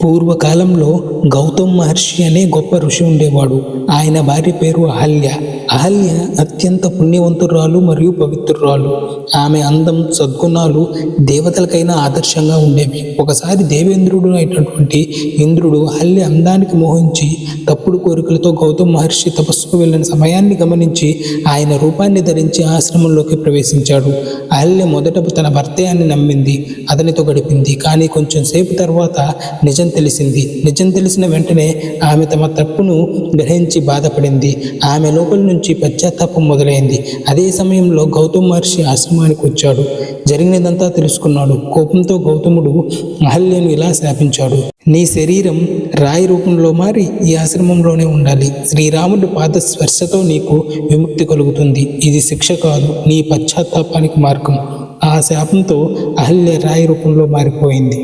పూర్వకాలంలో గౌతమ్ మహర్షి అనే గొప్ప ఋషి ఉండేవాడు. ఆయన భార్య పేరు అహల్య. అహల్య అత్యంత పుణ్యవంతురాలు మరియు పవిత్రురాలు. ఆమె అందం, సద్గుణాలు దేవతలకైనా ఆదర్శంగా ఉండేవి. ఒకసారి దేవేంద్రుడు అయినటువంటి ఇంద్రుడు అహల్య అందానికి మోహించి తప్పుడు కోరికలతో గౌతమ్ మహర్షి తపస్సుకు వెళ్ళిన సమయాన్ని గమనించి ఆయన రూపాన్ని ధరించి ఆశ్రమంలోకి ప్రవేశించాడు. అహల్య మొదట తన భర్తే అని నమ్మింది, అతనితో గడిపింది. కానీ కొంచెం సేపు తర్వాత నిజం తెలిసిన వెంటనే ఆమె తమ తప్పును గ్రహించి బాధపడింది. ఆమె లోపల నుంచి పశ్చాత్తాపం మొదలైంది. అదే సమయంలో గౌతమ్ మహర్షి ఆశ్రమానికి వచ్చాడు. జరిగినదంతా తెలుసుకున్నాడు. కోపంతో గౌతముడు అహల్యను ఇలా శాపించాడు: నీ శరీరం రాయి రూపంలో మారి ఈ ఆశ్రమంలోనే ఉండాలి. శ్రీరాముడి పాద స్పర్శతో నీకు విముక్తి కలుగుతుంది. ఇది శిక్ష కాదు, నీ పశ్చాత్తాపానికి మార్గం. ఆ శాపంతో అహల్య రాయి రూపంలో మారిపోయింది.